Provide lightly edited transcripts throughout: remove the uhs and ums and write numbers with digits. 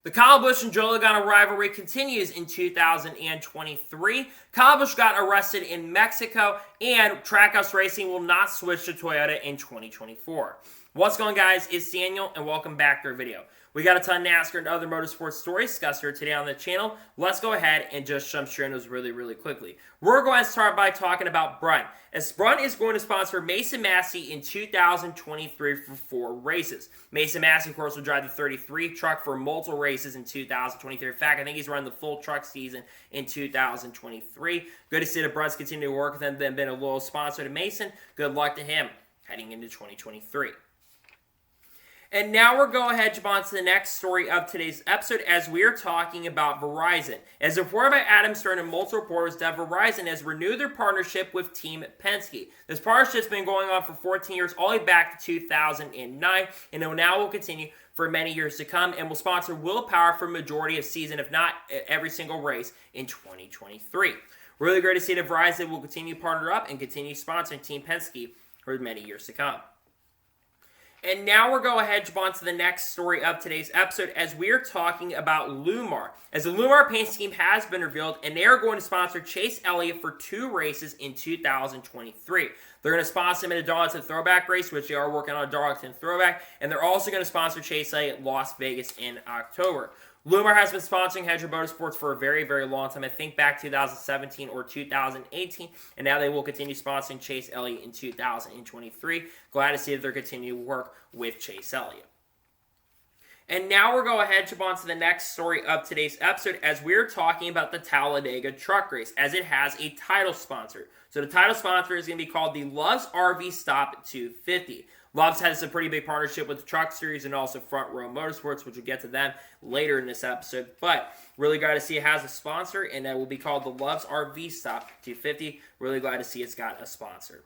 The Kyle Busch and Joe Logano rivalry continues in 2023. Kyle Busch got arrested in Mexico, and Trackhouse Racing will not switch to Toyota in 2024. What's going on, guys? It's Daniel, and welcome back to our video. We got a ton of NASCAR and other motorsports stories discussed here today on the channel. Let's go ahead and just jump straight into those really quickly. We're going to start by talking about Brunt, as Brunt is going to sponsor Massey in 2023 for 4 races. Massey, of course, will drive the 33 truck for multiple races in 2023. In fact, I think he's running the full truck season in 2023. Good to see the Brunts continue to work with him. They've been a loyal sponsor to Mason. Good luck to him heading into 2023. And now we're going ahead to jump on to the next story of today's episode, as we are talking about Verizon. As reported by Adam Stern and multiple reporters, that Verizon has renewed their partnership with Team Penske. This partnership's been going on for 14 years, all the way back to 2009, and it now will continue for many years to come, and will sponsor Will Power for a majority of season, if not every single race, in 2023. Really great to see that Verizon will continue to partner up and continue sponsoring Team Penske for many years to come. And now we're going ahead to jump on to the next story of today's episode, as we are talking about Lumar. As the Lumar paint scheme has been revealed, and they are going to sponsor Chase Elliott for 2 races in 2023. They're going to sponsor him in a Darlington Throwback race, which they are working on a Darlington Throwback, and they're also going to sponsor Chase Elliott Las Vegas in October. Lumar has been sponsoring Hedger Motorsports for a very long time. I think back 2017 or 2018. And now they will continue sponsoring Chase Elliott in 2023. Glad to see that they're continuing to work with Chase Elliott. And now we're going ahead to jump on to the next story of today's episode, as we're talking about the Talladega Truck Race, as it has a title sponsor. So the title sponsor is going to be called the Love's RV Stop 250. Love's has a pretty big partnership with the Truck Series and also Front Row Motorsports, which we'll get to them later in this episode. But really glad to see it has a sponsor, and that will be called the Love's RV Stop 250. Really glad to see it's got a sponsor.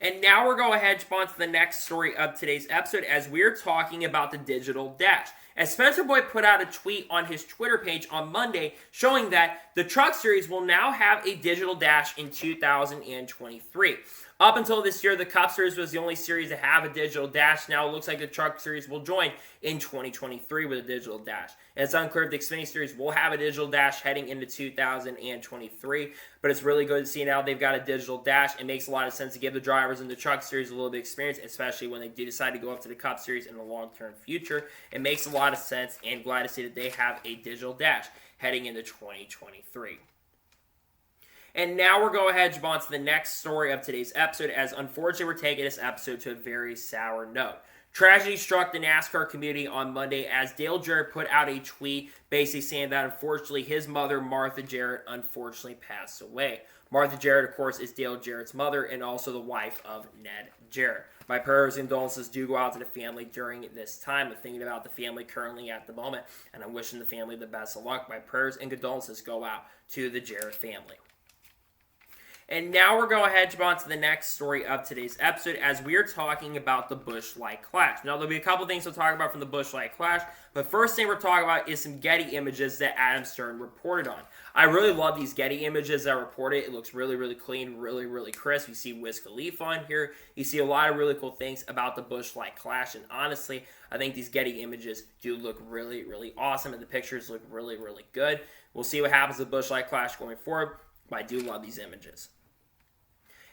And now we're going ahead to jump on to the next story of today's episode, as we're talking about the Digital Dash. As Spencer Boyd put out a tweet on his Twitter page on Monday showing that the Truck Series will now have a Digital Dash in 2023. Up until this year, the Cup Series was the only series to have a Digital Dash. Now it looks like the Truck Series will join in 2023 with a Digital Dash. And it's unclear if the Xfinity Series will have a Digital Dash heading into 2023. But it's really good to see now they've got a Digital Dash. It makes a lot of sense to give the drivers in the Truck Series a little bit of experience, especially when they do decide to go up to the Cup Series in the long-term future. It makes a lot of sense, and glad to see that they have a Digital Dash heading into 2023. And now we're going ahead and jump on to the next story of today's episode, as unfortunately we're taking this episode to a very sour note. Tragedy struck the NASCAR community on Monday, as Jarrett put out a tweet basically saying that unfortunately his mother, Martha Jarrett, unfortunately passed away. Martha Jarrett, of course, is Dale Jarrett's mother and also the wife of Ned Jarrett. My prayers and condolences do go out to the family during this time. I'm thinking about the family currently at the moment, and I'm wishing the family the best of luck. My prayers and condolences go out to the Jarrett family. And now we're going ahead to jump on to the next story of today's episode, as we are talking about the Busch Light Clash. Now, there'll be a couple things to talk about from the Busch Light Clash, but first thing we're talking about is some Getty Images that Adam Stern reported on. I really love these Getty Images that are reported. It looks really clean, really crisp. You see Wiz Khalifa on here. You see a lot of really cool things about the Busch Light Clash, and honestly, I think these Getty Images do look really awesome, and the pictures look really good. We'll see what happens with Busch Light Clash going forward, but I do love these images.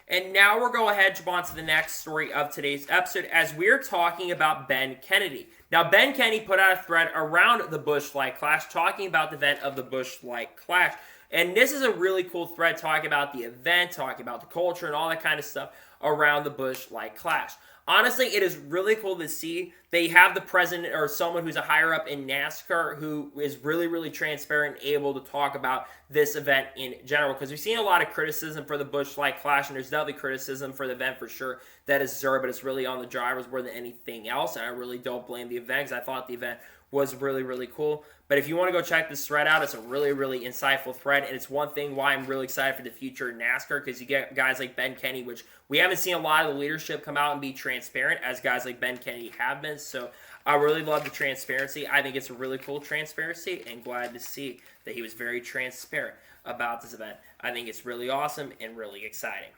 And now we're going ahead to jump on to the next story of today's episode, as we're talking about Ben Kennedy. Now, Ben Kennedy put out a thread around the Busch Light Clash, talking about the event of the Busch Light Clash. And this is a really cool thread talking about the event, talking about the culture, and all that kind of stuff around the Busch Light Clash. Honestly, it is really cool to see they have the president or someone who's a higher up in NASCAR who is really transparent and able to talk about this event in general. Because we've seen a lot of criticism for the Busch Light Clash, and there's definitely criticism for the event for sure that is deserved, but it's really on the drivers more than anything else. And I really don't blame the event, because I thought the event was really cool. But if you want to go check this thread out, it's a really insightful thread, and it's one thing why I'm really excited for the future of NASCAR, because you get guys like Ben Kennedy, which we haven't seen a lot of the leadership come out and be transparent as guys like Ben Kennedy have been. So I really love the transparency. I think it's a really cool transparency, and glad to see that he was very transparent about this event. I think it's really awesome and really exciting.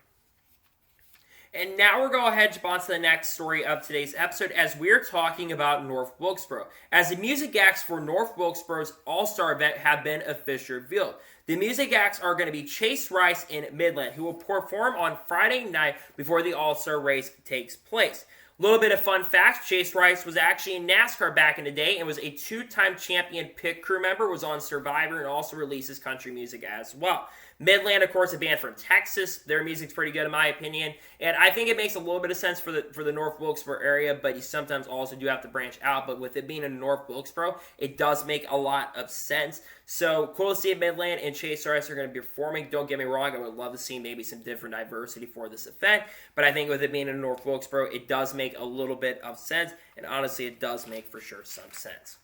And now we're going to head on to the next story of today's episode as we're talking about North Wilkesboro. As the music acts for North Wilkesboro's All-Star event have been officially revealed. The music acts are going to be Chase Rice and Midland, who will perform on Friday night before the All-Star race takes place. A little bit of fun facts, Chase Rice was actually in NASCAR back in the day and was a two-time champion pit crew member, was on Survivor, and also releases country music as well. Midland, of course, a band from Texas. Their music's pretty good in my opinion, and I think it makes a little bit of sense for the North Wilkesboro area, but you sometimes also do have to branch out. But with it being in North Wilkesboro, it does make a lot of sense. So cool to see Midland and Chase Rice are going to be performing. Don't get me wrong, I would love to see maybe some different diversity for this event, but I think with it being in North Wilkesboro, it does make a little bit of sense, and honestly, it does make for sure some sense.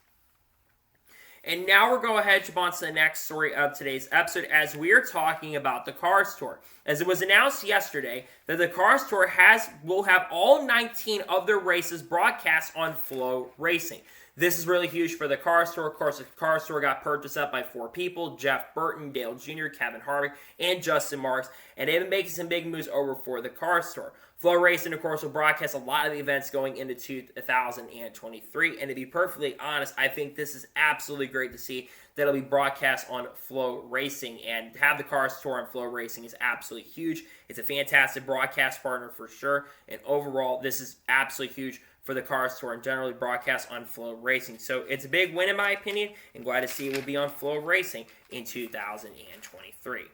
And now we're going to jump on to the next story of today's episode as we are talking about the Cars Tour. As it was announced yesterday that the Cars Tour will have all 19 of their races broadcast on Flow Racing. This is really huge for the Cars Tour. Of course, the Cars Tour got purchased up by 4 people: Jeff Burton, Dale Jr., Kevin Harvick, and Justin Marks. And they've been making some big moves over for the Cars Tour. Flow Racing, of course, will broadcast a lot of the events going into 2023. And to be perfectly honest, I think this is absolutely great to see that it'll be broadcast on Flow Racing. And to have the Cars Tour on Flow Racing is absolutely huge. It's a fantastic broadcast partner for sure. And overall, this is absolutely huge for the Cars Tour and generally broadcast on Flow Racing. So it's a big win in my opinion, and glad to see it will be on Flow Racing in 2023.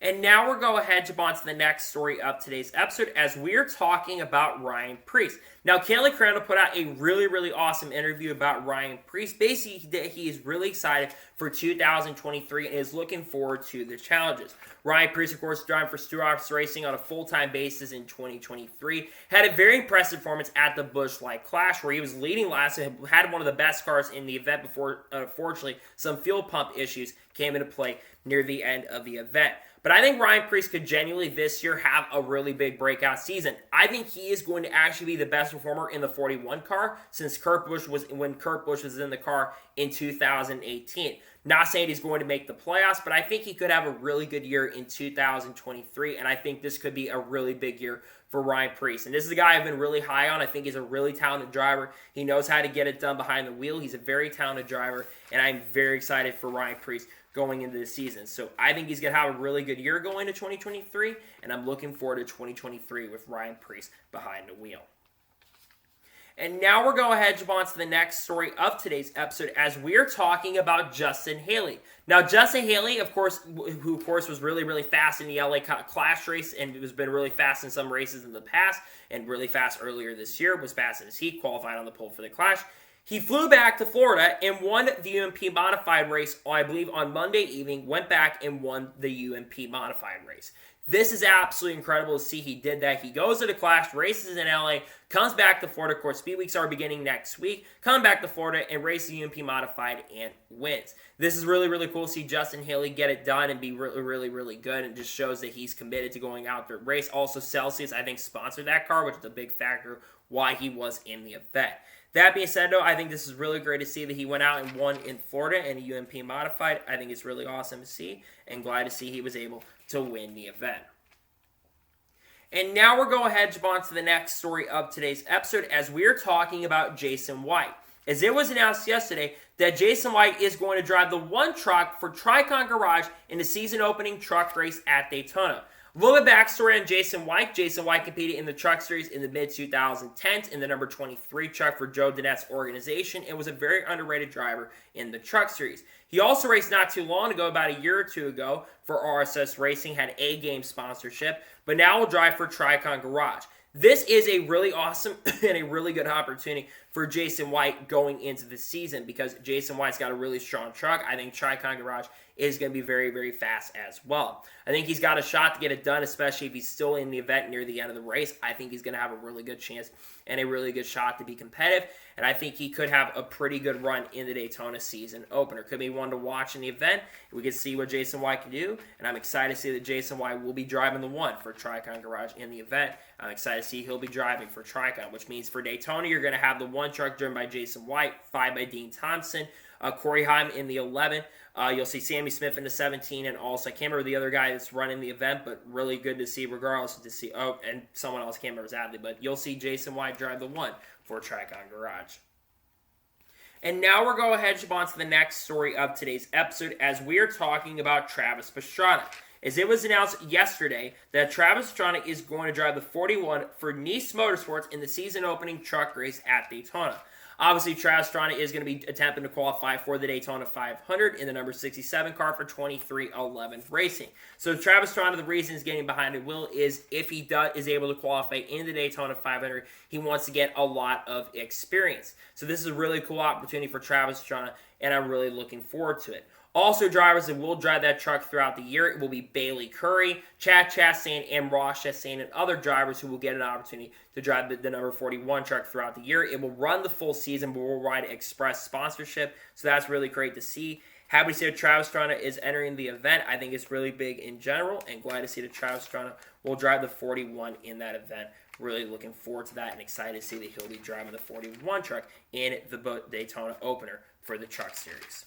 And now we're going ahead to jump on to the next story of today's episode as we're talking about Ryan Preece. Now, Kelly Crandall put out a really, really awesome interview about Ryan Preece. Basically, he is really excited for 2023 and is looking forward to the challenges. Ryan Preece, of course, driving for Stewart Racing on a full-time basis in 2023. Had a very impressive performance at the Busch Light Clash where he was leading last and had one of the best cars in the event before, unfortunately, some fuel pump issues came into play near the end of the event. But I think Ryan Preece could genuinely this year have a really big breakout season. I think he is going to actually be the best performer in the 41 car since Kurt Busch was in the car in 2018. Not saying he's going to make the playoffs, but I think he could have a really good year in 2023, and I think this could be a really big year for Ryan Preece. And this is a guy I've been really high on. I think he's a really talented driver. He knows how to get it done behind the wheel. He's a very talented driver, and I'm very excited for Ryan Preece going into the season. So I think he's going to have a really good year going to 2023, and I'm looking forward to 2023 with Ryan Preece behind the wheel. And now we're going ahead and jump on to the next story of today's episode as we're talking about Justin Haley. Now, Justin Haley, of course, who of course was really, really fast in the LA Clash race and has been really fast in some races in the past and really fast earlier this year, was fast in his heat, qualified on the pole for the Clash. He flew back to Florida and won the UMP Modified race, I believe, on Monday evening, went back and won the UMP Modified race. This is absolutely incredible to see he did that. He goes to the Clash, races in LA, comes back to Florida. Of course, Speed Weeks are beginning next week. Come back to Florida and race the UMP Modified and wins. This is really, really cool to see Justin Haley get it done and be really, really, really good. And just shows that he's committed to going out there to race. Also, Celsius, I think, sponsored that car, which is a big factor why he was in the event. That being said, though, I think this is really great to see that he went out and won in Florida in a UMP Modified. I think it's really awesome to see and glad to see he was able to win the event. And now we're going ahead and jump on to the next story of today's episode as we're talking about Jason White. As it was announced yesterday that Jason White is going to drive the one truck for Tricon Garage in the season opening truck race at Daytona. A little bit backstory on Jason White. Jason White competed in the Truck Series in the mid-2010s in the number 23 truck for Joe Dinette's organization and was a very underrated driver in the Truck Series. He also raced not too long ago, about a year or two ago, for RSS Racing, had A-Game sponsorship, but now will drive for Tricon Garage. This is a really awesome and a really good opportunity for Jason White going into the season because Jason White's got a really strong truck. I think Tricon Garage is going to be very, very fast as well. I think he's got a shot to get it done, especially if he's still in the event near the end of the race. I think he's going to have a really good chance and a really good shot to be competitive, and I think he could have a pretty good run in the Daytona season opener. Could be one to watch in the event. We can see what Jason White can do, and I'm excited to see that Jason White will be driving the one for Tricon Garage in the event. I'm excited to see he'll be driving for Tricon, which means for Daytona, you're going to have the one 41 truck driven by Jason White, 5 by Dean Thompson, Corey Heim in the 11. You'll see Sammy Smith in the 17, and also, I can't remember the other guy that's running the event, but really good to see regardless to see, and someone else, can't remember exactly, but you'll see Jason White drive the 1 for Track On Garage. And now we're going to head on to the next story of today's episode as we are talking about Travis Pastrana. As it was announced yesterday that Travis Pastrana is going to drive the 41 for Nice Motorsports in the season opening truck race at Daytona. Obviously, Travis Pastrana is going to be attempting to qualify for the Daytona 500 in the number 67 car for 2311 Racing. So Travis Pastrana, the reason he's getting behind the wheel is if he is able to qualify in the Daytona 500, he wants to get a lot of experience. So this is a really cool opportunity for Travis Pastrana, and I'm really looking forward to it. Also, drivers that will drive that truck throughout the year, it will be Bailey Curry, Chad Chastain, and Ross Chastain, and other drivers who will get an opportunity to drive the number 41 truck throughout the year. It will run the full season, but will ride Express sponsorship, so that's really great to see. Happy to see that Travis Pastrana is entering the event. I think it's really big in general, and glad to see that Travis Pastrana will drive the 41 in that event. Really looking forward to that, and excited to see that he'll be driving the 41 truck in the Daytona opener for the Truck Series.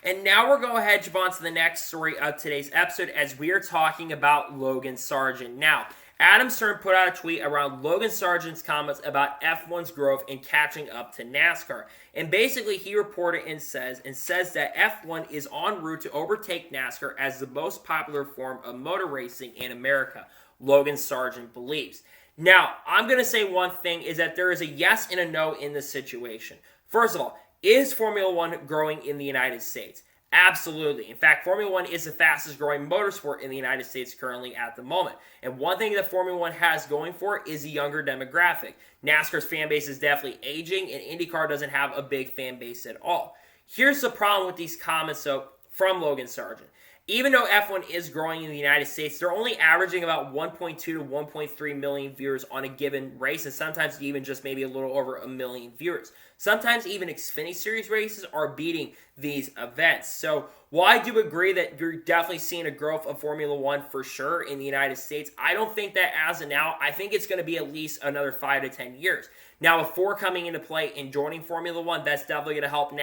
And now we're going to head on to the next story of today's episode as we are talking about Logan Sergeant. Now, Adam Stern put out a tweet around Logan Sergeant's comments about F1's growth and catching up to NASCAR. And basically, he reported and says that F1 is en route to overtake NASCAR as the most popular form of motor racing in America, Logan Sergeant believes. Now, I'm going to say one thing is that there is a yes and a no in this situation. First of all, is Formula One growing in the United States? Absolutely. In fact, Formula One is the fastest growing motorsport in the United States currently at the moment. And one thing that Formula One has going for it is a younger demographic. NASCAR's fan base is definitely aging, and IndyCar doesn't have a big fan base at all. Here's the problem with these comments from Logan Sergeant. Even though F1 is growing in the United States, they're only averaging about 1.2 to 1.3 million viewers on a given race, and sometimes even just maybe a little over a million viewers. Sometimes even Xfinity Series races are beating these events. So while I do agree that you're definitely seeing a growth of Formula One for sure in the United States, I don't think that as of now, I think it's going to be at least another 5 to 10 years. Now, with Ford coming into play and joining Formula One, that's definitely going to help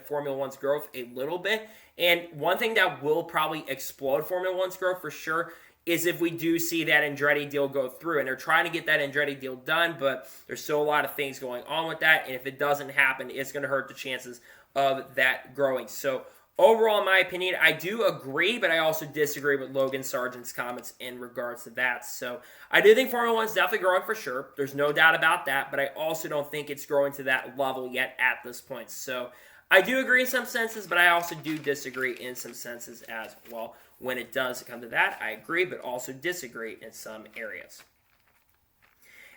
Formula One's growth a little bit. And one thing that will probably explode Formula One's growth for sure is if we do see that Andretti deal go through. And they're trying to get that Andretti deal done, but there's still a lot of things going on with that. And if it doesn't happen, it's going to hurt the chances of that growing. So overall, in my opinion, I do agree, but I also disagree with Logan Sergeant's comments in regards to that. So I do think Formula One is definitely growing for sure. There's no doubt about that, but I also don't think it's growing to that level yet at this point. So I do agree in some senses, but I also do disagree in some senses as well. When it does come to that, I agree, but also disagree in some areas.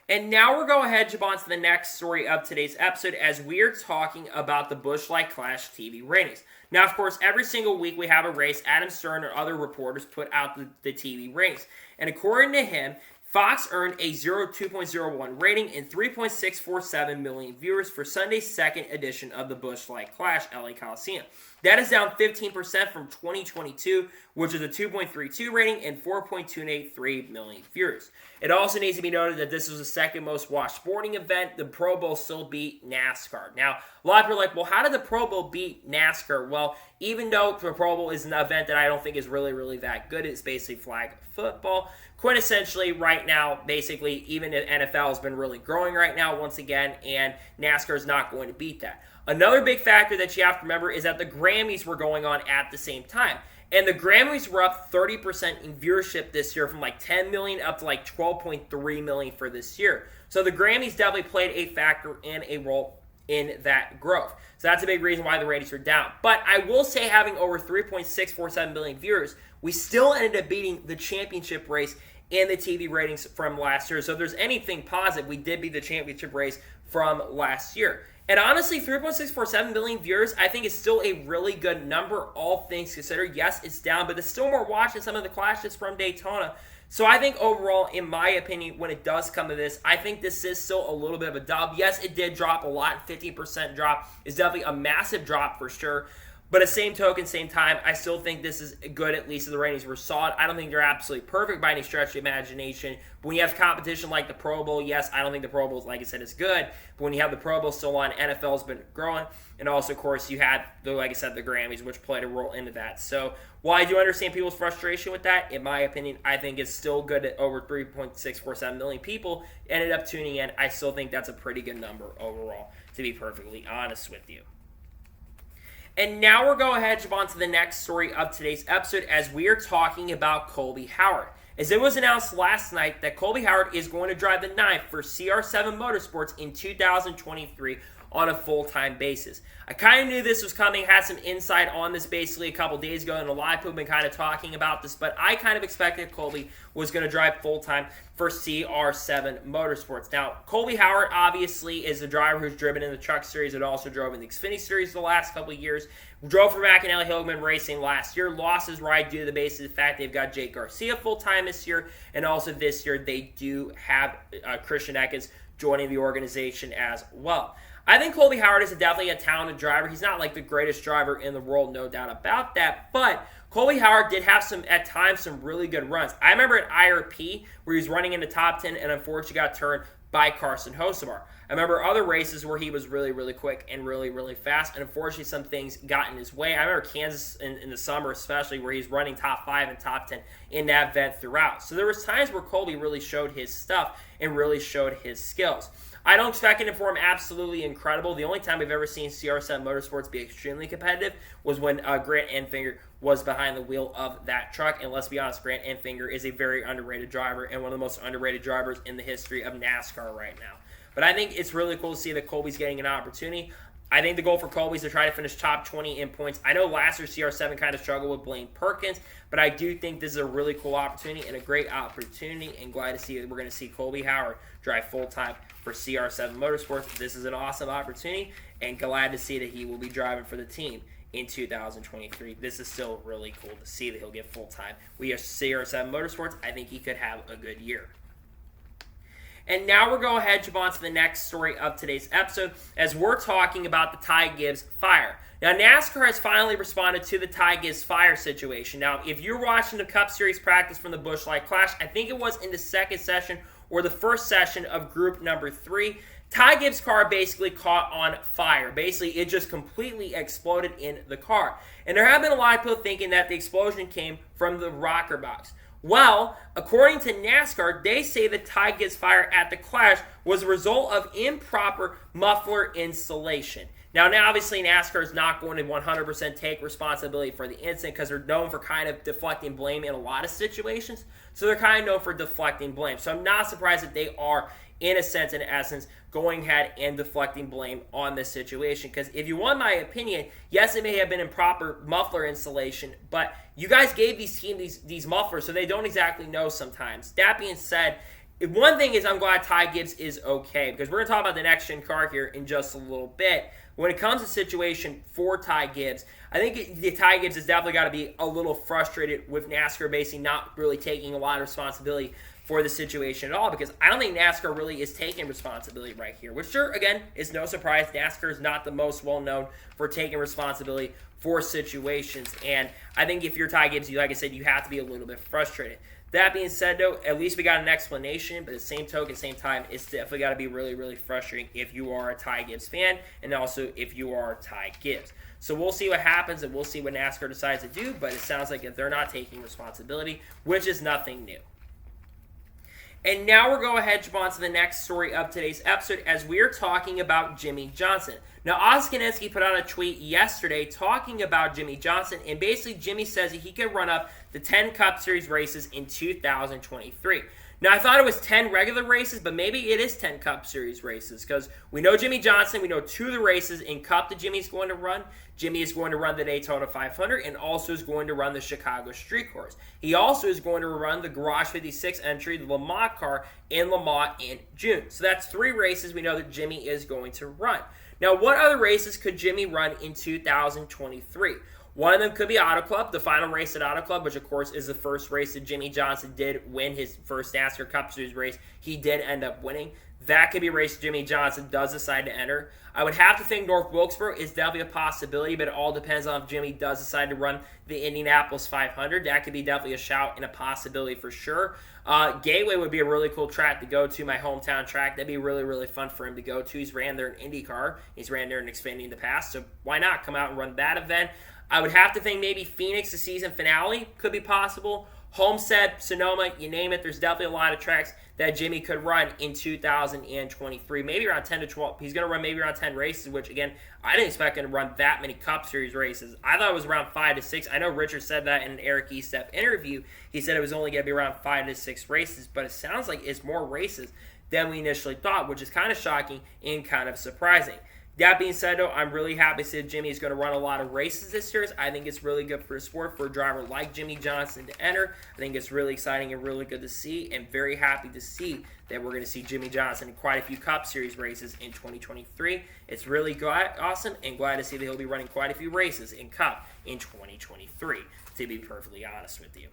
And now we're going to head on to the next story of today's episode as we are talking about the Busch Light Clash TV ratings. Now, of course, every single week we have a race. Adam Stern or other reporters put out the TV ratings. And according to him, Fox earned a 2.01 rating and 3.647 million viewers for Sunday's second edition of the Busch Light Clash LA Coliseum. That is down 15% from 2022, which is a 2.32 rating and 4.283 million viewers. It also needs to be noted that this was the second most watched sporting event. The Pro Bowl still beat NASCAR. Now, a lot of people are like, well, how did the Pro Bowl beat NASCAR? Well, even though the Pro Bowl is an event that I don't think is really that good, it's basically flag football. Quintessentially, right now, basically, even the NFL has been really growing right now once again, and NASCAR is not going to beat that. Another big factor that you have to remember is that the Grammys were going on at the same time. And the Grammys were up 30% in viewership this year from like 10 million up to like 12.3 million for this year. So the Grammys definitely played a factor and a role in that growth. So that's a big reason why the ratings are down. But I will say having over 3.647 million viewers, we still ended up beating the championship race in the TV ratings from last year. So if there's anything positive, we did beat the championship race from last year. And honestly, 3.647 million viewers, I think is still a really good number, all things considered. Yes, it's down, but there's still more watching some of the clashes from Daytona. So I think overall, in my opinion, when it does come to this, I think this is still a little bit of a dub. Yes, it did drop a lot. 15% drop is definitely a massive drop for sure. But at same token, same time, I still think this is good, at least the ratings were solid. I don't think they're absolutely perfect by any stretch of the imagination. But when you have competition like the Pro Bowl, yes, I don't think the Pro Bowl, like I said, is good. But when you have the Pro Bowl still on, NFL's been growing. And also, of course, you had, like I said, the Grammys, which played a role into that. So while I do understand people's frustration with that, in my opinion, I think it's still good that over 3.647 million people ended up tuning in. I still think that's a pretty good number overall, to be perfectly honest with you. And now we're going ahead and jump on to the next story of today's episode as we are talking about Colby Howard. As it was announced last night that Colby Howard is going to drive the 9th for CR7 Motorsports in 2023 on a full-time basis. I kind of knew this was coming, had some insight on this basically a couple days ago, and a lot of people have been kind of talking about this, but I kind of expected Colby was going to drive full-time for CR7 Motorsports. Now, Colby Howard obviously is a driver who's driven in the Truck Series and also drove in the Xfinity Series the last couple of years. Drove for McAnally Hillman Racing last year, lost his ride due to the basis of the fact they've got Jake Garcia full-time this year, and also this year they do have Christian Eckes joining the organization as well. I think Colby Howard is definitely a talented driver. He's not like the greatest driver in the world, no doubt about that. But Colby Howard did have at times some really good runs. I remember at IRP where he was running in the top 10 and unfortunately got turned by Carson Hocevar. I remember other races where he was really, really quick and really, really fast, and unfortunately some things got in his way. I remember Kansas in the summer especially where he's running top 5 and top 10 in that event throughout. So there was times where Colby really showed his stuff and really showed his skills. I don't expect him to perform absolutely incredible. The only time we've ever seen CR7 Motorsports be extremely competitive was when Grant Enfinger was behind the wheel of that truck. And let's be honest, Grant Enfinger is a very underrated driver and one of the most underrated drivers in the history of NASCAR right now. But I think it's really cool to see that Colby's getting an opportunity. I think the goal for Colby is to try to finish top 20 in points. I know last year CR7 kind of struggled with Blaine Perkins, but I do think this is a really cool opportunity and a great opportunity, and glad to see that we're going to see Colby Howard drive full-time for CR7 Motorsports. This is an awesome opportunity, and glad to see that he will be driving for the team in 2023. This is still really cool to see that he'll get full-time. We have CR7 Motorsports. I think he could have a good year. And now we're going ahead and jump on to the next story of today's episode as we're talking about the Ty Gibbs Fire. Now, NASCAR has finally responded to the Ty Gibbs Fire situation. Now, if you're watching the Cup Series practice from the Busch Light Clash, I think it was in the second session or the first session of group number 3, Ty Gibbs' car basically caught on fire. Basically, it just completely exploded in the car. And there have been a lot of people thinking that the explosion came from the rocker box. Well, according to NASCAR, they say the Ty Gibbs Fire at the Clash was a result of improper muffler installation. Now, obviously, NASCAR is not going to 100% take responsibility for the incident because they're known for kind of deflecting blame in a lot of situations. So they're kind of known for deflecting blame. So I'm not surprised that they are, in a sense, in essence, going ahead and deflecting blame on this situation. Because if you want my opinion, yes, it may have been improper muffler installation, but you guys gave these teams these mufflers, so they don't exactly know sometimes. That being said, one thing is I'm glad Ty Gibbs is okay, because we're going to talk about the next-gen car here in just a little bit. When it comes to situation for Ty Gibbs, I think Ty Gibbs has definitely got to be a little frustrated with NASCAR basically not really taking a lot of responsibility for the situation at all, because I don't think NASCAR really is taking responsibility right here, which sure, again, is no surprise. NASCAR is not the most well-known for taking responsibility for situations, and I think if you're Ty Gibbs, like I said, you have to be a little bit frustrated. That being said, though, at least we got an explanation, but at the same token, same time, it's definitely got to be really, really frustrating if you are a Ty Gibbs fan, and also if you are Ty Gibbs. So we'll see what happens, and we'll see what NASCAR decides to do, but it sounds like if they're not taking responsibility, which is nothing new. And now we're going ahead and jump on to the next story of today's episode as we're talking about Jimmie Johnson. Now, Oskiniski put out a tweet yesterday talking about Jimmie Johnson, and basically Jimmie says that he could run up the 10 Cup Series races in 2023. Now, I thought it was 10 regular races, but maybe it is 10 Cup Series races because we know Jimmie Johnson. We know 2 of the races in Cup that Jimmie's going to run. Jimmie is going to run the Daytona 500 and also is going to run the Chicago Street Course. He also is going to run the Garage 56 entry, the Lamont car in Lamont in June. So that's 3 races we know that Jimmie is going to run. Now, what other races could Jimmie run in 2023? One of them could be Auto Club, the final race at Auto Club, which, of course, is the first race that Jimmie Johnson did win his first NASCAR Cup Series race. He did end up winning that could be a race Jimmy Johnson does decide to enter. I would have to think North Wilkesboro is definitely a possibility, but it all depends on if Jimmy does decide to run the Indianapolis 500. That could be definitely a shout and a possibility for sure. Gateway would be a really cool track to go to, my hometown track. That'd be really, really fun for him to go to. He's ran there in IndyCar. He's ran there in Xfinity in the past, so why not come out and run that event? I would have to think maybe Phoenix, the season finale, could be possible. Homestead, Sonoma, you name it. There's definitely a lot of tracks that Jimmy could run in 2023. Maybe around 10 to 12. He's going to run maybe around 10 races, which, again, I didn't expect him to run that many Cup Series races. I thought it was around 5 to 6. I know Richard said that in an Eric Estep interview. He said it was only going to be around 5 to 6 races, but it sounds like it's more races than we initially thought, which is kind of shocking and kind of surprising. That being said, though, I'm really happy to see that Jimmy is going to run a lot of races this year. I think it's really good for the sport for a driver like Jimmy Johnson to enter. I think it's really exciting and really good to see, and very happy to see that we're going to see Jimmy Johnson in quite a few Cup Series races in 2023. It's really awesome, and glad to see that he'll be running quite a few races in Cup in 2023, to be perfectly honest with you.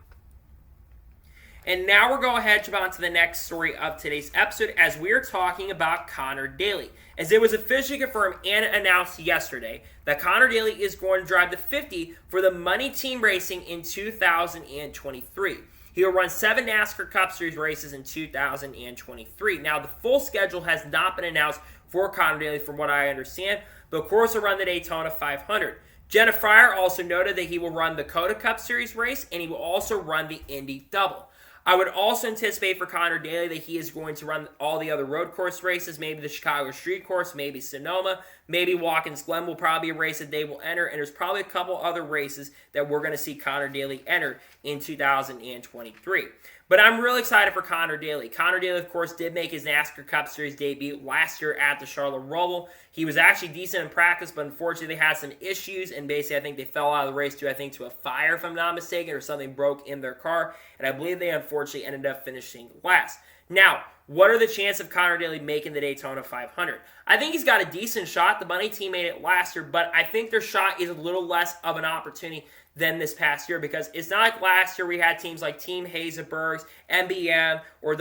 And now we're going to jump on to the next story of today's episode as we're talking about Connor Daly. As it was officially confirmed and announced yesterday that Connor Daly is going to drive the 50 for the Money Team Racing in 2023. He will run 7 NASCAR Cup Series races in 2023. Now, the full schedule has not been announced for Connor Daly from what I understand, but of course he'll run the Daytona 500. Jenna Fryer also noted that he will run the Coda Cup Series race and he will also run the Indy Double. I would also anticipate for Connor Daly that he is going to run all the other road course races, maybe the Chicago Street Course, maybe Sonoma, maybe Watkins Glen will probably be a race that they will enter, and there's probably a couple other races that we're going to see Connor Daly enter in 2023. But I'm really excited for Connor Daly. Connor Daly, of course, did make his NASCAR Cup Series debut last year at the Charlotte Roval. He was actually decent in practice, but unfortunately they had some issues, and basically I think they fell out of the race due, to a fire, if I'm not mistaken, or something broke in their car, and I believe they unfortunately ended up finishing last. Now, what are the chances of Connor Daly making the Daytona 500? I think he's got a decent shot. The Money Team made it last year, but I think their shot is a little less of an opportunity than this past year, because it's not like last year we had teams like Team Hazenbergs, MBM, or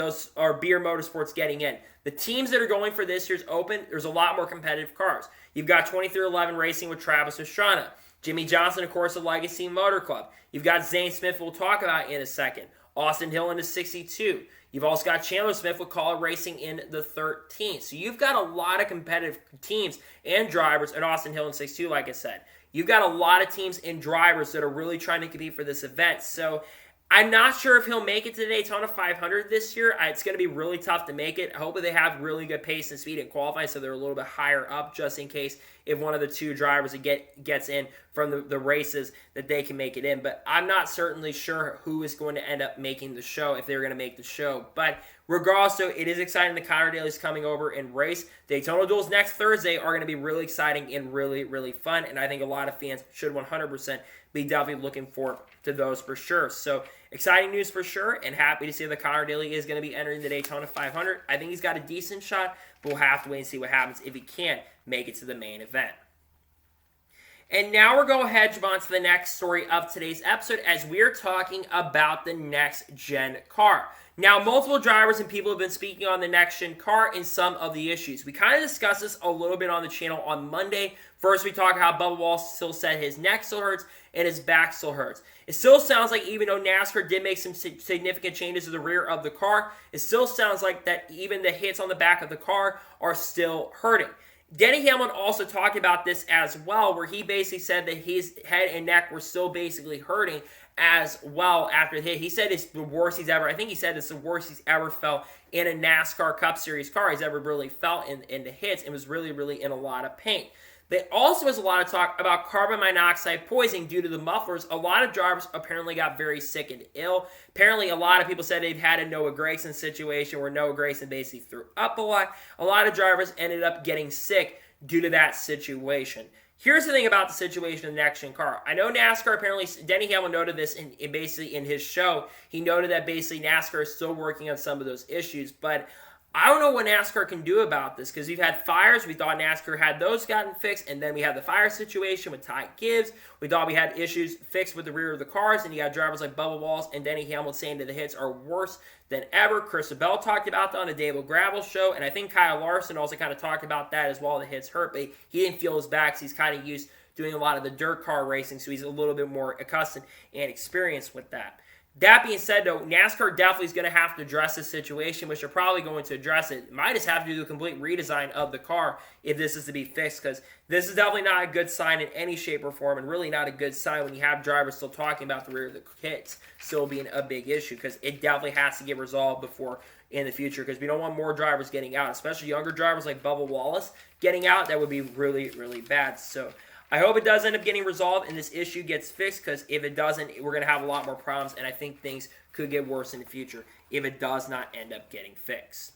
Beer Motorsports getting in. The teams that are going for this year's Open, there's a lot more competitive cars. You've got 2311 Racing with Travis Pastrana. Jimmy Johnson, of course, of Legacy Motor Club. You've got Zane Smith, we'll talk about in a second. Austin Hill in the 62. You've also got Chandler Smith with Caller Racing in the 13. So you've got a lot of competitive teams and drivers at Austin Hill in 62, like I said. You've got a lot of teams and drivers that are really trying to compete for this event. So I'm not sure if he'll make it to the Daytona 500 this year. It's going to be really tough to make it. I hope that they have really good pace and speed and qualifying, so they're a little bit higher up just in case if one of the two drivers gets in from the races that they can make it in. But I'm not certainly sure who is going to end up making the show, if they're going to make the show. But regardless, so it is exciting that Connor Daly is coming over and race. Daytona Duels next Thursday are going to be really exciting and really, really fun. And I think a lot of fans should 100% be definitely looking forward to those for sure. So exciting news for sure, and happy to see that Connor Daly is going to be entering the Daytona 500. I think he's got a decent shot, but we'll have to wait and see what happens if he can make it to the main event. And now we're going to jump on to the next story of today's episode as we're talking about the next-gen car. Now, multiple drivers and people have been speaking on the next-gen car and some of the issues. We kind of discussed this a little bit on the channel on Monday. First, we talked how Bubba Wallace still said his neck still hurts and his back still hurts. It still sounds like even though NASCAR did make some significant changes to the rear of the car, it still sounds like that even the hits on the back of the car are still hurting. Denny Hamlin also talked about this as well, where he basically said that his head and neck were still basically hurting as well after the hit. He said it's the worst he's ever, I think he said it's the worst he's ever felt in a NASCAR Cup Series car he's ever really felt in the hits, and was really, really in a lot of pain. There also was a lot of talk about carbon monoxide poisoning due to the mufflers. A lot of drivers apparently got very sick and ill. Apparently, a lot of people said they've had a Noah Gragson situation where Noah Gragson basically threw up a lot. A lot of drivers ended up getting sick due to that situation. Here's the thing about the situation in the next-gen car. I know NASCAR apparently, Denny Hamlin noted this in his show. He noted that basically NASCAR is still working on some of those issues, but I don't know what NASCAR can do about this because we've had fires. We thought NASCAR had those gotten fixed, and then we had the fire situation with Ty Gibbs. We thought we had issues fixed with the rear of the cars, and you got drivers like Bubba Wallace and Denny Hamlin saying that the hits are worse than ever. Chris Bell talked about that on the Daly Gravel show, and I think Kyle Larson also kind of talked about that as well. The hits hurt, but he didn't feel his back, so he's kind of used doing a lot of the dirt car racing, so he's a little bit more accustomed and experienced with that. That being said, though, NASCAR definitely is going to have to address this situation, which they're probably going to address it. Might just have to do a complete redesign of the car if this is to be fixed, because this is definitely not a good sign in any shape or form, and really not a good sign when you have drivers still talking about the rear of the kits still being a big issue, because it definitely has to get resolved before in the future, because we don't want more drivers getting out, especially younger drivers like Bubba Wallace getting out. That would be really, really bad. So I hope it does end up getting resolved and this issue gets fixed, because if it doesn't, we're going to have a lot more problems, and I think things could get worse in the future if it does not end up getting fixed.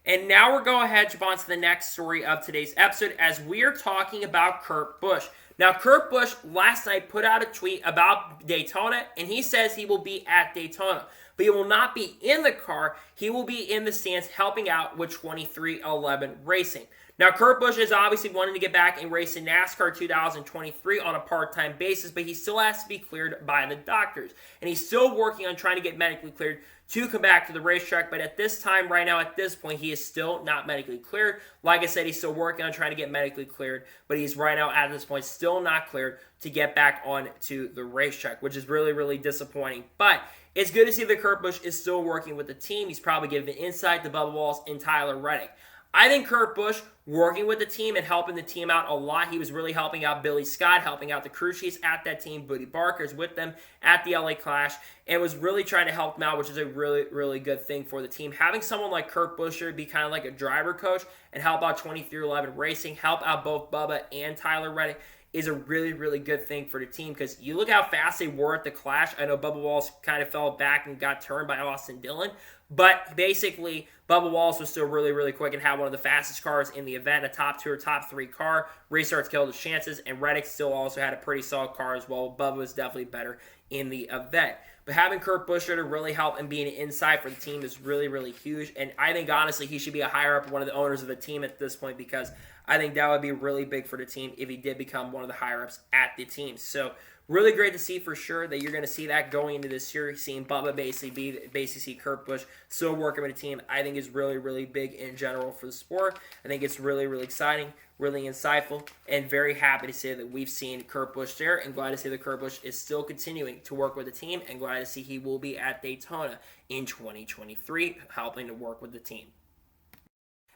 And now we're going ahead to jump on to the next story of today's episode, as we are talking about Kurt Busch. Now, Kurt Busch last night put out a tweet about Daytona, and he says he will be at Daytona. But he will not be in the car. He will be in the stands helping out with 2311 Racing. Now, Kurt Busch is obviously wanting to get back and race in NASCAR 2023 on a part-time basis, but he still has to be cleared by the doctors. And he's still working on trying to get medically cleared to come back to the racetrack, but at this time, right now, at this point, he is still not medically cleared. Like I said, he's still working on trying to get medically cleared, but he's right now, at this point, still not cleared to get back onto the racetrack, which is really, really disappointing. But it's good to see that Kurt Busch is still working with the team. He's probably giving insight to Bubba Wallace and Tyler Reddick. I think Kurt Busch working with the team and helping the team out a lot. He was really helping out Billy Scott, helping out the crew chiefs at that team. Buddy Barker's with them at the LA Clash, and was really trying to help them out, which is a really, really good thing for the team. Having someone like Kurt Busch be kind of like a driver coach and help out 2311 Racing, help out both Bubba and Tyler Reddick, is a really, really good thing for the team, because you look how fast they were at the Clash. I know Bubba Wallace kind of fell back and got turned by Austin Dillon, but basically Bubba Wallace was still really, really quick and had one of the fastest cars in the event, a top 2 or top 3 car. Restarts killed his chances, and Reddick still also had a pretty solid car as well. Bubba was definitely better in the event. But having Kurt Busch to really help and be an inside for the team is really, really huge. And I think, honestly, he should be a higher up, one of the owners of the team at this point, because I think that would be really big for the team if he did become one of the higher ups at the team. So really great to see for sure that you're going to see that going into this year. Seeing Bubba basically see Kurt Busch still working with the team, I think is really, really big in general for the sport. I think it's really, really exciting, really insightful, and very happy to say that we've seen Kurt Busch there, and glad to see that Kurt Busch is still continuing to work with the team, and glad to see he will be at Daytona in 2023, helping to work with the team.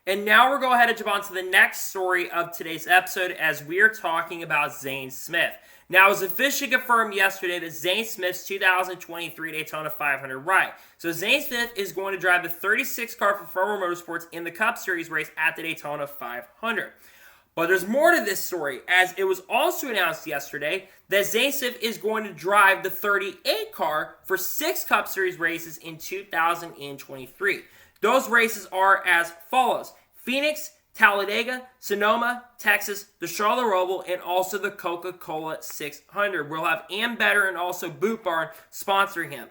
And now we're going ahead and jump on to the next story of today's episode, as we're talking about Zane Smith. Now, it was officially confirmed yesterday that Zane Smith's 2023 Daytona 500 ride. So Zane Smith is going to drive the 36 car for Farmer Motorsports in the Cup Series race at the Daytona 500. But there's more to this story, as it was also announced yesterday that Zane Smith is going to drive the 38 car for 6 Cup Series races in 2023. Those races are as follows: Phoenix, Talladega, Sonoma, Texas, the Charlotte Roval, and also the Coca-Cola 600. We'll have Ambetter and also Boot Barn sponsoring him.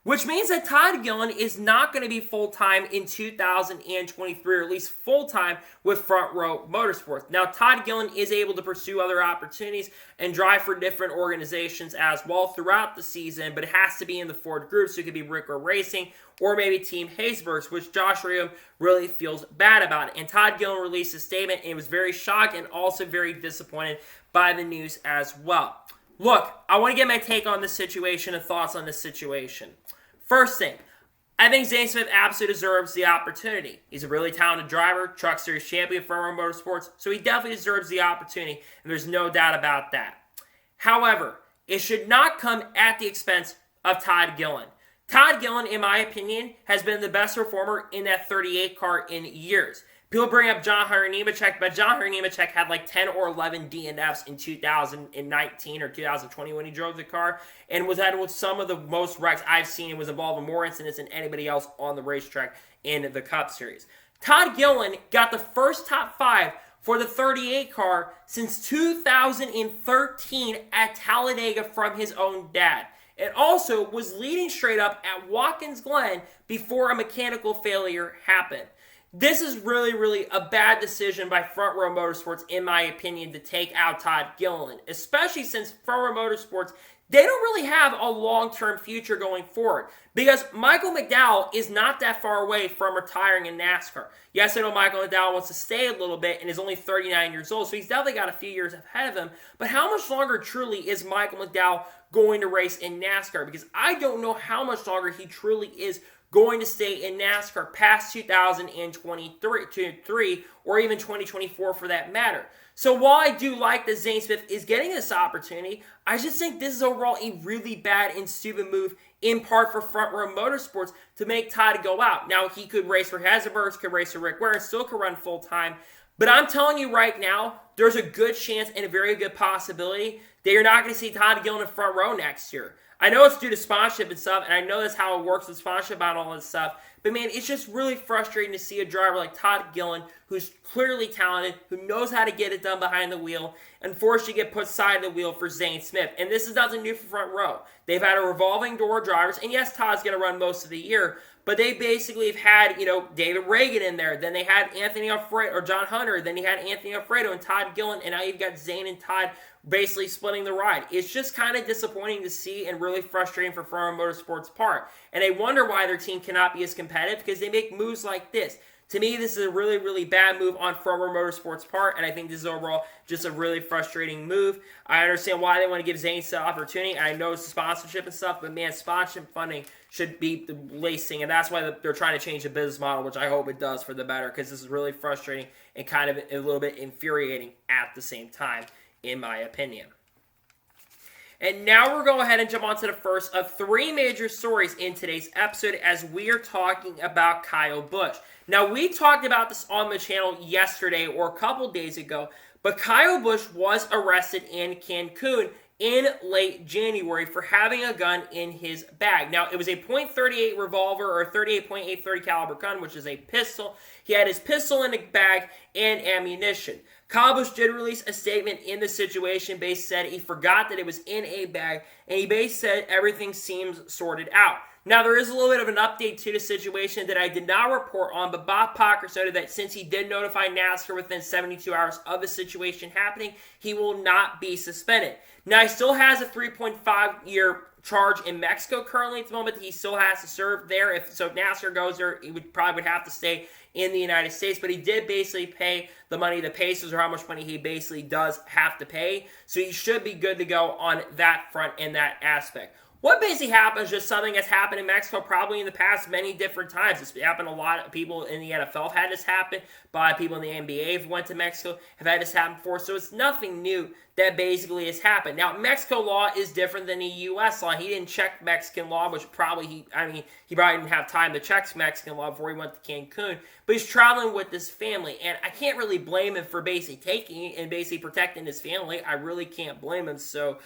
Which means that Todd Gillen is not going to be full-time in 2023, or at least full-time with Front Row Motorsports. Now, Todd Gillen is able to pursue other opportunities and drive for different organizations as well throughout the season, but it has to be in the Ford Group, so it could be Ricker Racing or maybe Team Haysburgs, which Josh Riom really feels bad about it. And Todd Gillen released a statement and was very shocked and also very disappointed by the news as well. Look, I want to get my take on this situation and thoughts on this situation. First thing, I think Zane Smith absolutely deserves the opportunity. He's a really talented driver, Truck Series champion for Farmer Motorsports, so he definitely deserves the opportunity, and there's no doubt about that. However, it should not come at the expense of Todd Gillen. Todd Gillen, in my opinion, has been the best performer in that 38 car in years. People bring up John Hunter Nemechek, but John Hunter Nemechek had like 10 or 11 DNFs in 2019 or 2020 when he drove the car, and was had with some of the most wrecks I've seen, and was involved in more incidents than anybody else on the racetrack in the Cup Series. Todd Gillen got the first top 5 for the 38 car since 2013 at Talladega from his own dad. and also was leading straight up at Watkins Glen before a mechanical failure happened. This is really, really a bad decision by Front Row Motorsports, in my opinion, to take out Todd Gillen, especially since Front Row Motorsports, they don't really have a long-term future going forward because Michael McDowell is not that far away from retiring in NASCAR. Yes, I know Michael McDowell wants to stay a little bit and is only 39 years old, so he's definitely got a few years ahead of him. But how much longer truly is Michael McDowell going to race in NASCAR? Because I don't know how much longer he truly is going to stay in NASCAR past 2023 or even 2024 for that matter. So while I do like that Zane Smith is getting this opportunity, I just think this is overall a really bad and stupid move in part for Front Row Motorsports to make Todd go out. Now, he could race for Hessenbergs, could race for Rick Ware, and still could run full-time. But I'm telling you right now, there's a good chance and a very good possibility that you're not going to see Todd Gillen in Front Row next year. I know it's due to sponsorship and stuff, and I know that's how it works with sponsorship and all this stuff. But man, it's just really frustrating to see a driver like Todd Gillen, who's clearly talented, who knows how to get it done behind the wheel, unfortunately get put side of the wheel for Zane Smith. And this is nothing new for Front Row. They've had a revolving door of drivers, and yes, Todd's going to run most of the year, but they basically have had, David Reagan in there. Then they had Anthony Alfredo, or John Hunter. Then you had Anthony Alfredo and Todd Gillen, and now you've got Zane and Todd basically splitting the ride. It's just kind of disappointing to see and really frustrating for Front Row Motorsports' part. And I wonder why their team cannot be as competitive because they make moves like this. To me, this is a really, really bad move on Front Row Motorsports' part, and I think this is overall just a really frustrating move. I understand why they want to give Zane the opportunity, and I know it's sponsorship and stuff, but man, sponsorship funding should be the lacing, and that's why they're trying to change the business model, which I hope it does for the better, because this is really frustrating and kind of a little bit infuriating at the same time, in my opinion. And now we're going to go ahead and jump on to the first of three major stories in today's episode as we are talking about Kyle Busch. Now, we talked about this on the channel yesterday or a couple days ago, but Kyle Busch was arrested in Cancun in late January for having a gun in his bag. Now, it was a .38 revolver or 38.830 caliber gun, which is a pistol. He had his pistol in the bag and ammunition. Kyle Busch did release a statement in the situation. Basically said he forgot that it was in a bag, and he basically said everything seems sorted out. Now, there is a little bit of an update to the situation that I did not report on, but Bob Pockers noted that since he did notify NASCAR within 72 hours of the situation happening, he will not be suspended. Now, he still has a 3.5-year charge in Mexico currently at the moment. He still has to serve there. If NASCAR goes there, he probably would have to stay in the United States, but he did basically pay the money, the pesos, or how much money he basically does have to pay. So he should be good to go on that front in that aspect. What basically happens is just something that's happened in Mexico probably in the past many different times. It's happened a lot of people in the NFL have had this happen. A lot of people in the NBA have went to Mexico, have had this happen before. So it's nothing new that basically has happened. Now, Mexico law is different than the U.S. law. He didn't check Mexican law, which probably he probably didn't have time to check Mexican law before he went to Cancun. But he's traveling with his family, and I can't really blame him for basically taking it and basically protecting his family. I really can't blame him. So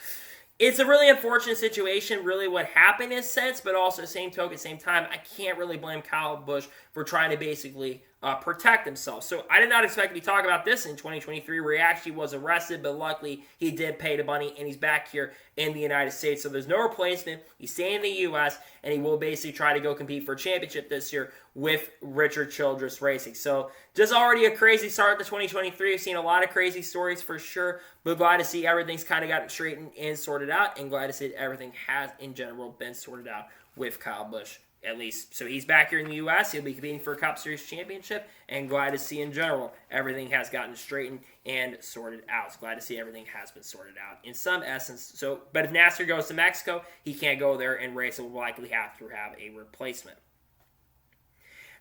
it's a really unfortunate situation, really what happened in a sense, but also same token, same time, I can't really blame Kyle Busch for trying to basically protect himself. So I did not expect to be talking about this in 2023 where he actually was arrested, but luckily he did pay the money and he's back here in the United States. So there's no replacement. He's staying in the U.S. and he will basically try to go compete for a championship this year with Richard Childress Racing. So just already a crazy start to 2023. We've seen a lot of crazy stories for sure, but glad to see everything's kind of gotten straightened and sorted out, and glad to see that everything has in general been sorted out with Kyle Busch. At least, so he's back here in the U.S. He'll be competing for a Cup Series championship, and glad to see in general everything has gotten straightened and sorted out. So glad to see everything has been sorted out in some essence. So, but if NASCAR goes to Mexico, he can't go there and race. It will likely have to have a replacement.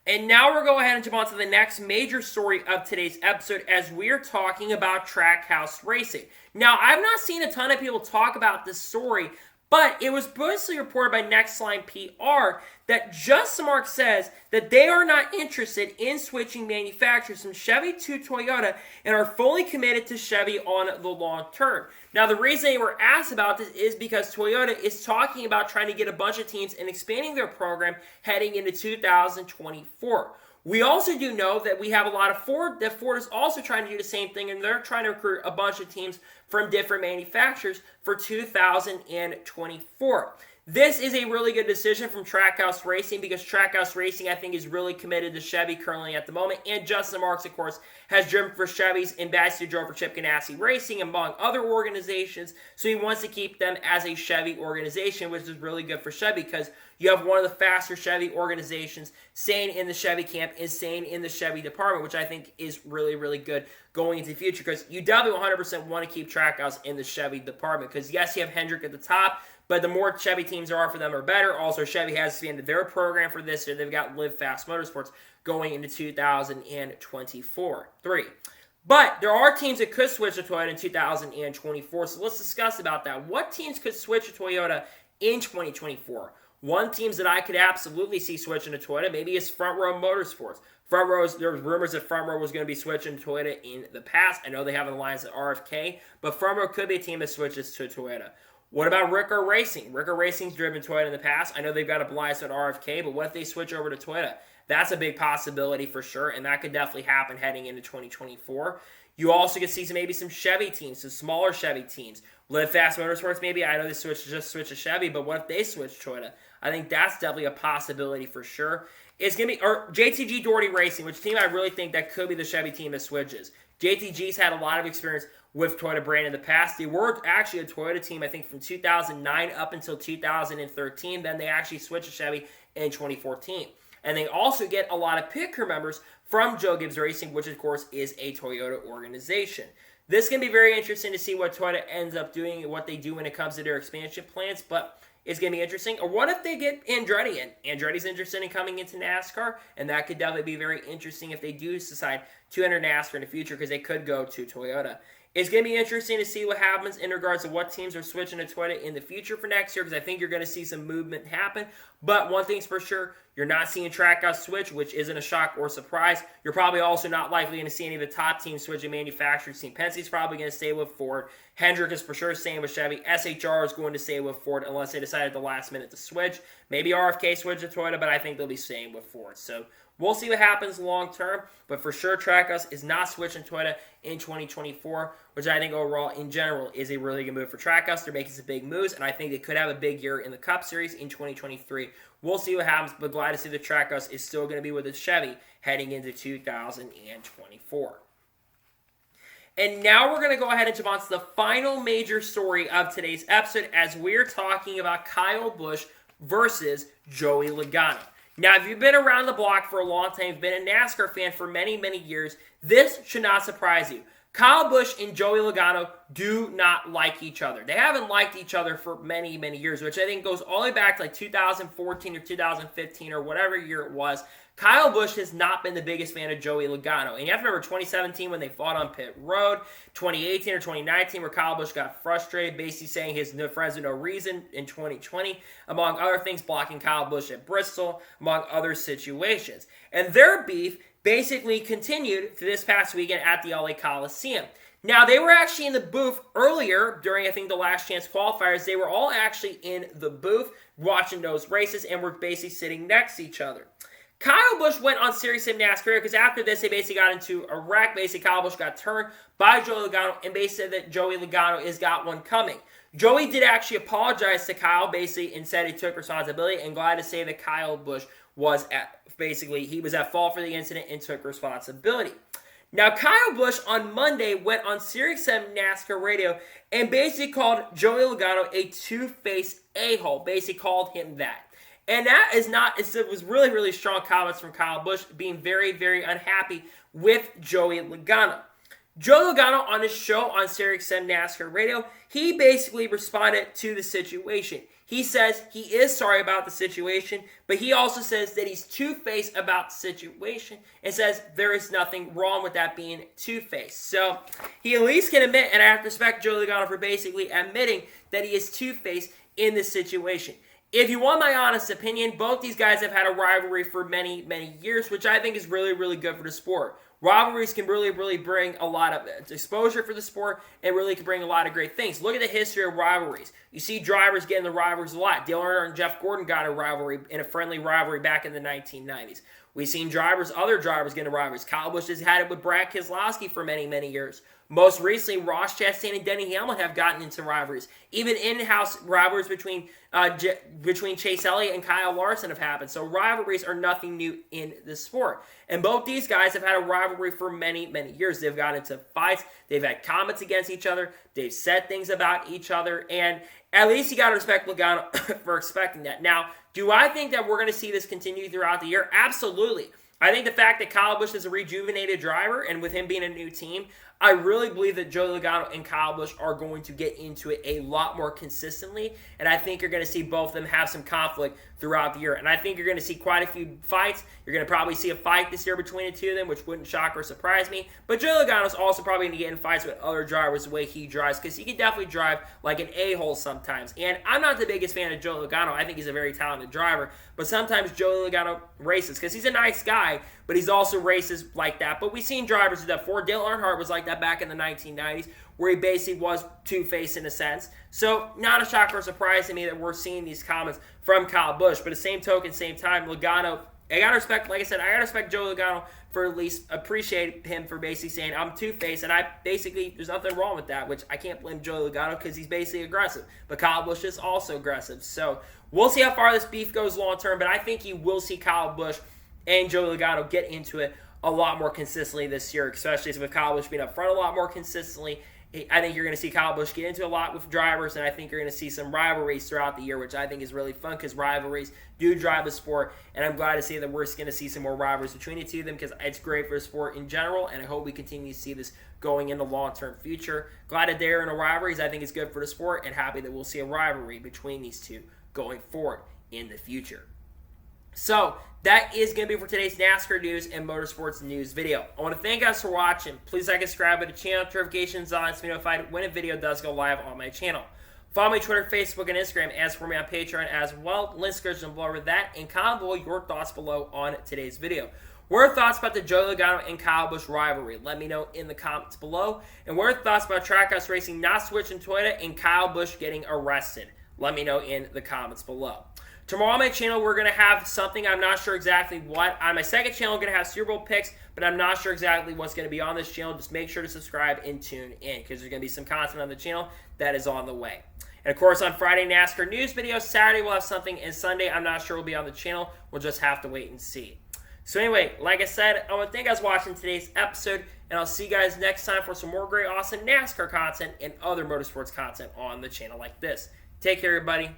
And now we're going ahead and jump on to the next major story of today's episode as we're talking about Trackhouse Racing. Now, I've not seen a ton of people talk about this story, but it was basically reported by Nextline PR that Just Mark says that they are not interested in switching manufacturers from Chevy to Toyota and are fully committed to Chevy on the long term. Now, the reason they were asked about this is because Toyota is talking about trying to get a bunch of teams and expanding their program heading into 2024. We also do know that we have a lot of Ford, that Ford is also trying to do the same thing, and they're trying to recruit a bunch of teams from different manufacturers for 2024. This is a really good decision from Trackhouse Racing because Trackhouse Racing, I think, is really committed to Chevy currently at the moment. And Justin Marks, of course, has driven for Chevys and Massey drove for Chip Ganassi Racing, among other organizations. So he wants to keep them as a Chevy organization, which is really good for Chevy because you have one of the faster Chevy organizations staying in the Chevy camp and staying in the Chevy department, which I think is really, really good going into the future because you definitely 100% want to keep Trackhouse in the Chevy department because, yes, you have Hendrick at the top, but the more Chevy teams there are for them are better. Also, Chevy has expanded their program for this year. They've got Live Fast Motorsports going into 2024. But there are teams that could switch to Toyota in 2024, so let's discuss about that. What teams could switch to Toyota in 2024? One teams that I could absolutely see switching to Toyota maybe is Front Row Motorsports. Front Row, there's rumors that Front Row was going to be switching to Toyota in the past. I know they have an alliance at RFK, but Front Row could be a team that switches to Toyota. What about Ricker Racing? Ricker Racing's driven Toyota in the past. I know they've got a alliance at RFK, but what if they switch over to Toyota? That's a big possibility for sure, and that could definitely happen heading into 2024. You also could see maybe some Chevy teams, some smaller Chevy teams. Live Fast Motorsports, maybe. I know they just switch to Chevy, but what if they switch to Toyota? I think that's definitely a possibility for sure. It's going to be or JTG Doherty Racing, which team I really think that could be the Chevy team that switches. JTG's had a lot of experience with Toyota brand in the past. They were actually a Toyota team, I think, from 2009 up until 2013. Then they actually switched to Chevy in 2014. And they also get a lot of pit crew members from Joe Gibbs Racing, which, of course, is a Toyota organization. This can be very interesting to see what Toyota ends up doing and what they do when it comes to their expansion plans, but it's going to be interesting. Or what if they get Andretti in? Andretti's interested in coming into NASCAR, and that could definitely be very interesting if they do decide to enter NASCAR in the future because they could go to Toyota. It's going to be interesting to see what happens in regards to what teams are switching to Toyota in the future for next year because I think you're going to see some movement happen. But one thing's for sure, you're not seeing Trackhouse switch, which isn't a shock or surprise. You're probably also not likely going to see any of the top teams switching manufacturers. Team Penske's probably going to stay with Ford. Hendrick is for sure staying with Chevy. SHR is going to stay with Ford unless they decide at the last minute to switch. Maybe RFK switch to Toyota, but I think they'll be staying with Ford. So we'll see what happens long term, but for sure Trackhouse is not switching Toyota in 2024, which I think overall in general is a really good move for Trackhouse. They're making some big moves, and I think they could have a big year in the Cup Series in 2023. We'll see what happens, but glad to see the Trackhouse is still going to be with the Chevy heading into 2024. And now we're going to go ahead and jump on to the final major story of today's episode as we're talking about Kyle Busch versus Joey Logano. Now, if you've been around the block for a long time, you've been a NASCAR fan for many, many years, this should not surprise you. Kyle Busch and Joey Logano do not like each other. They haven't liked each other for many, many years, which I think goes all the way back to like 2014 or 2015 or whatever year it was. Kyle Busch has not been the biggest fan of Joey Logano. And you have to remember 2017 when they fought on pit road, 2018 or 2019 where Kyle Busch got frustrated, basically saying his friends with no reason in 2020, among other things, blocking Kyle Busch at Bristol, among other situations. And their beef basically continued to this past weekend at the LA Coliseum. Now, they were actually in the booth earlier during, I think, the last chance qualifiers. They were all actually in the booth watching those races and were basically sitting next to each other. Kyle Busch went on Series 7 NASCAR because after this, they basically got into a wreck. Basically, Kyle Busch got turned by Joey Logano and basically said that Joey Logano has got one coming. Joey did actually apologize to Kyle basically and said he took responsibility, and glad to say that Kyle Busch was he was at fault for the incident and took responsibility. Now, Kyle Busch on Monday went on Series 7 NASCAR radio and basically called Joey Logano a two-faced a-hole. Basically called him that. And that is not, it was really, really strong comments from Kyle Busch being very, very unhappy with Joey Logano. Joey Logano on his show on Series 7 NASCAR radio, he basically responded to the situation. He says he is sorry about the situation, but he also says that he's two-faced about the situation and says there is nothing wrong with that being two-faced. So he at least can admit, and I have to respect Joey Logano for basically admitting that he is two-faced in this situation. If you want my honest opinion, both these guys have had a rivalry for many, many years, which I think is really, really good for the sport. Rivalries can really, really bring a lot of exposure for the sport and really can bring a lot of great things. Look at the history of rivalries. You see drivers getting the rivalries a lot. Dale Earnhardt and Jeff Gordon got a rivalry in a friendly rivalry back in the 1990s. We've seen other drivers get into rivalries. Kyle Busch has had it with Brad Keselowski for many, many years. Most recently, Ross Chastain and Denny Hamlin have gotten into rivalries. Even in-house rivalries between Chase Elliott and Kyle Larson have happened. So rivalries are nothing new in the sport. And both these guys have had a rivalry for many, many years. They've gotten into fights. They've had comments against each other. They've said things about each other. And at least you got to respect Logano for expecting that. Now, do I think that we're going to see this continue throughout the year? Absolutely. I think the fact that Kyle Busch is a rejuvenated driver, and with him being a new team, I really believe that Joey Logano and Kyle Busch are going to get into it a lot more consistently, and I think you're going to see both of them have some conflict throughout the year. And I think you're going to see quite a few fights. You're going to probably see a fight this year between the two of them, which wouldn't shock or surprise me. But Joey Logano is also probably going to get in fights with other drivers the way he drives, because he can definitely drive like an a-hole sometimes. And I'm not the biggest fan of Joey Logano. I think he's a very talented driver, but sometimes Joey Logano races because he's a nice guy, but he's also races like that. But we've seen drivers do that before. Dale Earnhardt was like that back in the 1990s, where he basically was two-faced in a sense. So not a shock or surprise to me that we're seeing these comments from Kyle Busch. But at the same token, same time, Logano, I got to respect, like I said, I got to respect Joey Logano for at least appreciate him for basically saying, I'm two-faced, and there's nothing wrong with that, which I can't blame Joey Logano because he's basically aggressive. But Kyle Busch is also aggressive. So we'll see how far this beef goes long-term, but I think you will see Kyle Busch and Joey Logano get into it a lot more consistently this year, especially with Kyle Busch being up front a lot more consistently. I think you're going to see Kyle Busch get into a lot with drivers, and I think you're going to see some rivalries throughout the year, which I think is really fun because rivalries do drive the sport, and I'm glad to see that we're going to see some more rivalries between the two of them because it's great for the sport in general, and I hope we continue to see this going in the long-term future. Glad that they're in a rivalries. I think it's good for the sport, and happy that we'll see a rivalry between these two going forward in the future. So, that is going to be for today's NASCAR news and motorsports news video. I want to thank you guys for watching. Please like and subscribe to the channel, notifications on to be notified when a video does go live on my channel. Follow me on Twitter, Facebook, and Instagram, as for me on Patreon as well. Links description below with that, and comment below your thoughts below on today's video. What are your thoughts about the Joey Logano and Kyle Busch rivalry? Let me know in the comments below. And what are your thoughts about Trackhouse Racing not switching Toyota and Kyle Busch getting arrested? Let me know in the comments below. Tomorrow on my channel, we're going to have something, I'm not sure exactly what. On my second channel, I'm going to have Super Bowl picks, but I'm not sure exactly what's going to be on this channel. Just make sure to subscribe and tune in because there's going to be some content on the channel that is on the way. And of course, on Friday, NASCAR news videos. Saturday, we'll have something, and Sunday, I'm not sure will be on the channel. We'll just have to wait and see. So anyway, like I said, I want to thank you guys for watching today's episode, and I'll see you guys next time for some more great, awesome NASCAR content and other motorsports content on the channel like this. Take care, everybody.